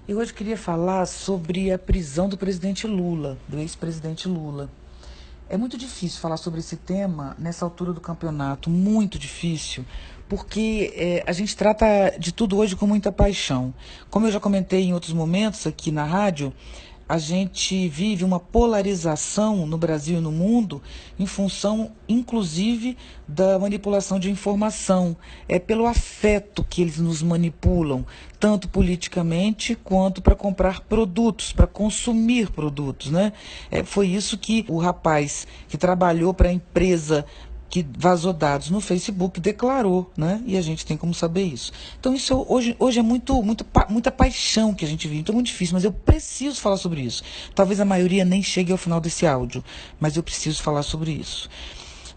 Eu hoje queria falar sobre a prisão do presidente Lula, do ex-presidente Lula. É muito difícil falar sobre esse tema nessa altura do campeonato, muito difícil, porque a gente trata de tudo hoje com muita paixão. Como eu já comentei em outros momentos aqui na rádio, a gente vive uma polarização no Brasil e no mundo em função, inclusive, da manipulação de informação. É pelo afeto que eles nos manipulam, tanto politicamente quanto para comprar produtos, para consumir produtos, né? Foi isso que o rapaz que trabalhou para a empresa que vazou dados no Facebook declarou, né? E a gente tem como saber isso. Então isso hoje é muita paixão que a gente vive, então é muito difícil, mas eu preciso falar sobre isso. Talvez a maioria nem chegue ao final desse áudio, mas eu preciso falar sobre isso.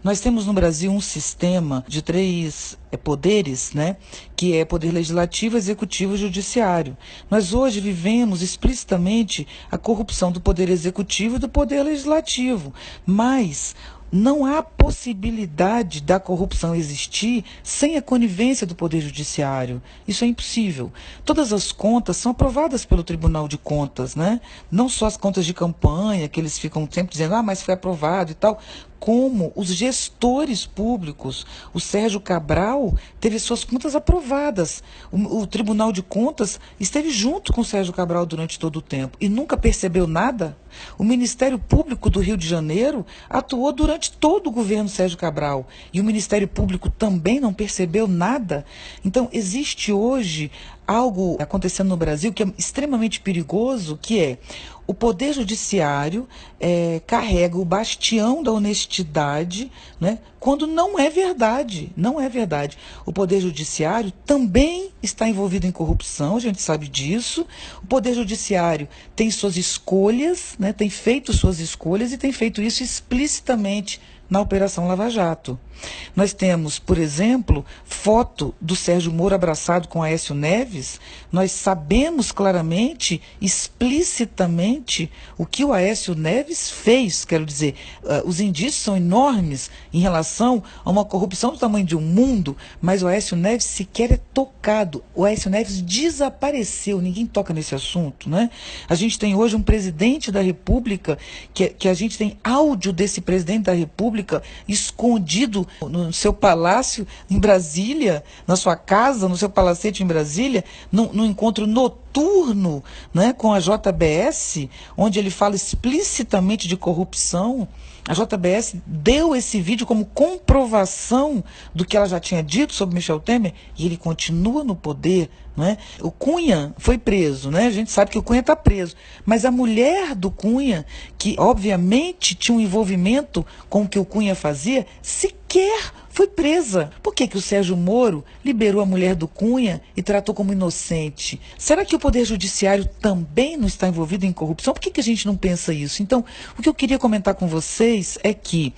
Nós temos no Brasil um sistema de três poderes, né, que é poder legislativo, executivo e judiciário. Nós hoje vivemos explicitamente a corrupção do poder executivo e do poder legislativo, mas não há possibilidade da corrupção existir sem a conivência do Poder Judiciário. Isso é impossível. Todas as contas são aprovadas pelo Tribunal de Contas, né? Não só as contas de campanha, que eles ficam sempre dizendo, mas foi aprovado e tal, como os gestores públicos. O Sérgio Cabral teve suas contas aprovadas. O Tribunal de Contas esteve junto com o Sérgio Cabral durante todo o tempo e nunca percebeu nada. O Ministério Público do Rio de Janeiro atuou durante todo o governo Sérgio Cabral e o Ministério Público também não percebeu nada. Então, existe hoje algo acontecendo no Brasil que é extremamente perigoso, que é o Poder Judiciário carrega o bastião da honestidade, né, quando não é verdade. Não é verdade. O Poder Judiciário também está envolvido em corrupção, a gente sabe disso. O Poder Judiciário tem suas escolhas, né, tem feito suas escolhas e tem feito isso explicitamente na Operação Lava Jato. Nós temos, por exemplo, foto do Sérgio Moro abraçado com Aécio Neves. Nós sabemos claramente, explicitamente, o que o Aécio Neves fez. Quero dizer, os indícios são enormes em relação a uma corrupção do tamanho de um mundo, mas o Aécio Neves sequer é tocado. O Aécio Neves desapareceu, ninguém toca nesse assunto, né? A gente tem hoje um presidente da República, que a gente tem áudio desse presidente da República escondido no seu palácio em Brasília, na sua casa, no seu palacete em Brasília, num encontro noturno, né, com a JBS, onde ele fala explicitamente de corrupção. A JBS deu esse vídeo como comprovação do que ela já tinha dito sobre Michel Temer e ele continua no poder. Né? O Cunha foi preso, né? A gente sabe que o Cunha está preso, mas a mulher do Cunha, que obviamente tinha um envolvimento com o que o Cunha fazia, sequer foi presa. Por que o Sérgio Moro liberou a mulher do Cunha e tratou como inocente? Será que o Poder Judiciário também não está envolvido em corrupção? Por que a gente não pensa isso? Então, o que eu queria comentar com vocês é que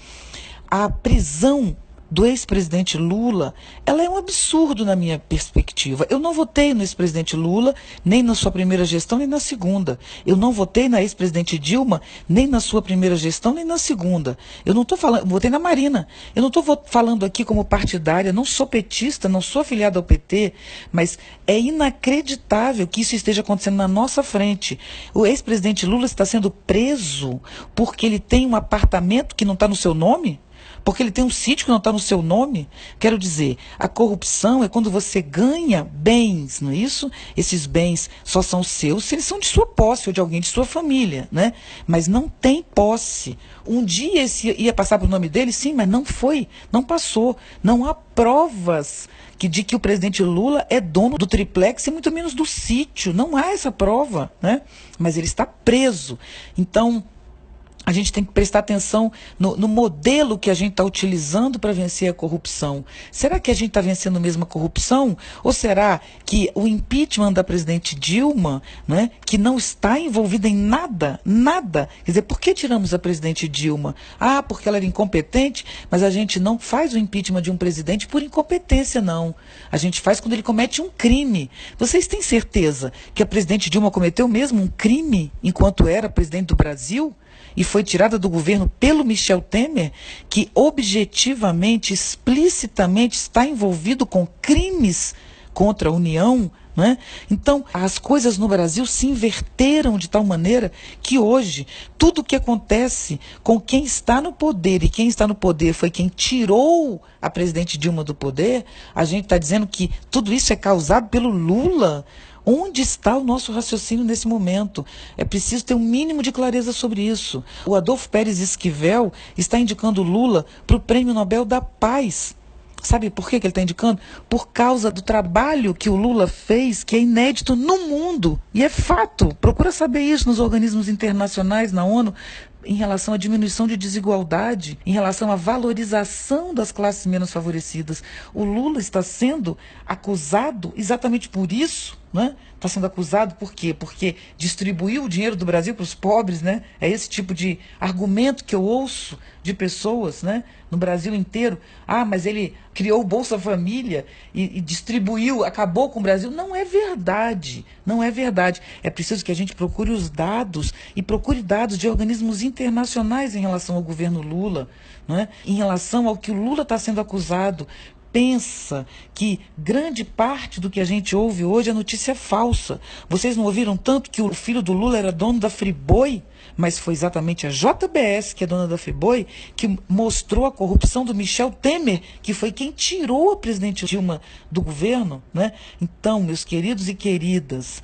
a prisão do ex-presidente Lula, ela é um absurdo na minha perspectiva. Eu não votei no ex-presidente Lula, nem na sua primeira gestão, nem na segunda. Eu não votei na ex-presidente Dilma, nem na sua primeira gestão, nem na segunda. Eu não estou falando, votei na Marina. Eu não estou falando aqui como partidária, não sou petista, não sou afiliada ao PT, mas é inacreditável que isso esteja acontecendo na nossa frente. O ex-presidente Lula está sendo preso porque ele tem um apartamento que não está no seu nome? Porque ele tem um sítio que não está no seu nome? Quero dizer, a corrupção é quando você ganha bens, não é isso? Esses bens só são seus se eles são de sua posse ou de alguém de sua família, né? Mas não tem posse. Um dia esse ia passar para o nome dele, sim, mas não foi, não passou. Não há provas de que o presidente Lula é dono do triplex e muito menos do sítio. Não há essa prova, né? Mas ele está preso. Então, a gente tem que prestar atenção no modelo que a gente está utilizando para vencer a corrupção. Será que a gente está vencendo mesmo a corrupção? Ou será que o impeachment da presidente Dilma, né, que não está envolvida em nada, nada? Quer dizer, por que tiramos a presidente Dilma? Porque ela era incompetente, mas a gente não faz o impeachment de um presidente por incompetência, não. A gente faz quando ele comete um crime. Vocês têm certeza que a presidente Dilma cometeu mesmo um crime enquanto era presidente do Brasil? E foi tirada do governo pelo Michel Temer, que objetivamente, explicitamente está envolvido com crimes contra a União, né? Então, as coisas no Brasil se inverteram de tal maneira que hoje, tudo o que acontece com quem está no poder, e quem está no poder foi quem tirou a presidente Dilma do poder, a gente está dizendo que tudo isso é causado pelo Lula. Onde está o nosso raciocínio nesse momento? É preciso ter um mínimo de clareza sobre isso. O Adolfo Pérez Esquivel está indicando Lula para o Prêmio Nobel da Paz. Sabe por que ele está indicando? Por causa do trabalho que o Lula fez, que é inédito no mundo. E é fato. Procura saber isso nos organismos internacionais, na ONU, em relação à diminuição de desigualdade, em relação à valorização das classes menos favorecidas. O Lula está sendo acusado exatamente por isso, né? Está sendo acusado por quê? Porque distribuiu o dinheiro do Brasil para os pobres, né? É esse tipo de argumento que eu ouço de pessoas, né, no Brasil inteiro. Ah, mas ele criou o Bolsa Família e distribuiu, acabou com o Brasil. Não é verdade, não é verdade. É preciso que a gente procure os dados e procure dados de organismos internacionais em relação ao governo Lula, não é? Em relação ao que o Lula está sendo acusado. Pensa que grande parte do que a gente ouve hoje é notícia falsa. Vocês não ouviram tanto que o filho do Lula era dono da Friboi? Mas foi exatamente a JBS, que é dona da Friboi, que mostrou a corrupção do Michel Temer, que foi quem tirou a presidente Dilma do governo, né? Então, meus queridos e queridas,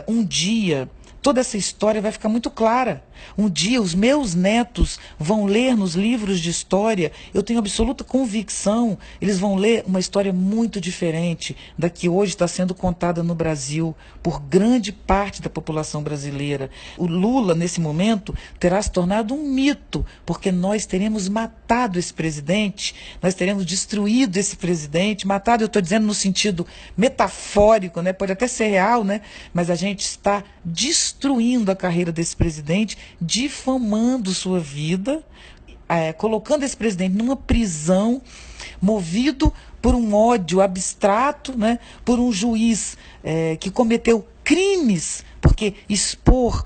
um dia toda essa história vai ficar muito clara. Um dia os meus netos vão ler nos livros de história, eu tenho absoluta convicção, eles vão ler uma história muito diferente da que hoje está sendo contada no Brasil por grande parte da população brasileira. O Lula, nesse momento, terá se tornado um mito, porque nós teremos matado esse presidente, nós teremos destruído esse presidente. Matado, eu estou dizendo no sentido metafórico, né? Pode até ser real, né? Mas a gente está destruindo a carreira desse presidente, difamando sua vida, colocando esse presidente numa prisão, movido por um ódio abstrato, né, por um juiz que cometeu crimes, porque expor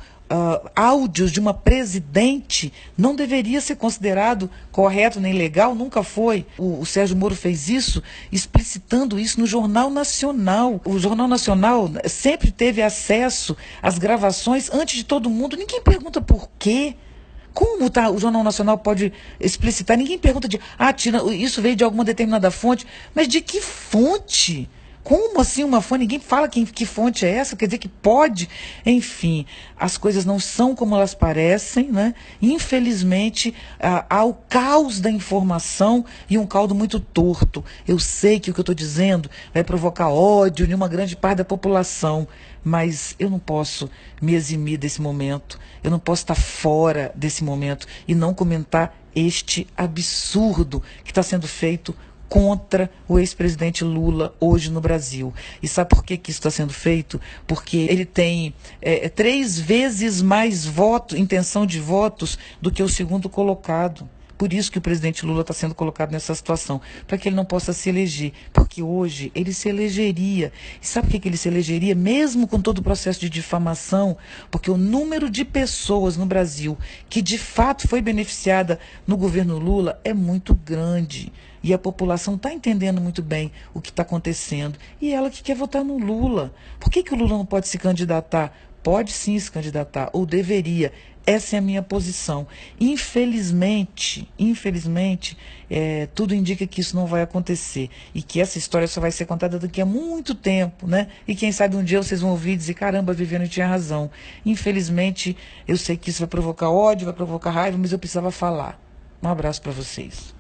áudios de uma presidente não deveria ser considerado correto nem legal, nunca foi. O Sérgio Moro fez isso, explicitando isso no Jornal Nacional. O Jornal Nacional sempre teve acesso às gravações antes de todo mundo. Ninguém pergunta por quê. Como o Jornal Nacional pode explicitar? Ninguém pergunta isso veio de alguma determinada fonte, mas de que fonte? Como assim uma fonte? Ninguém fala que fonte é essa, quer dizer que pode. Enfim, as coisas não são como elas parecem, né? Infelizmente, há o caos da informação e um caldo muito torto. Eu sei que o que eu estou dizendo vai provocar ódio em uma grande parte da população, mas eu não posso me eximir desse momento, eu não posso estar fora desse momento e não comentar este absurdo que está sendo feito contra o ex-presidente Lula hoje no Brasil. E sabe por que isso está sendo feito? Porque ele tem 3 vezes mais intenção de votos do que o segundo colocado. Por isso que o presidente Lula está sendo colocado nessa situação, para que ele não possa se eleger, porque hoje ele se elegeria. E sabe por que ele se elegeria, mesmo com todo o processo de difamação? Porque o número de pessoas no Brasil que de fato foi beneficiada no governo Lula é muito grande. E a população está entendendo muito bem o que está acontecendo. E ela que quer votar no Lula. Por que o Lula não pode se candidatar? Pode sim se candidatar, ou deveria. Essa é a minha posição. Infelizmente, tudo indica que isso não vai acontecer. E que essa história só vai ser contada daqui a muito tempo, né? E quem sabe um dia vocês vão ouvir e dizer, caramba, a Viviane tinha razão. Infelizmente, eu sei que isso vai provocar ódio, vai provocar raiva, mas eu precisava falar. Um abraço para vocês.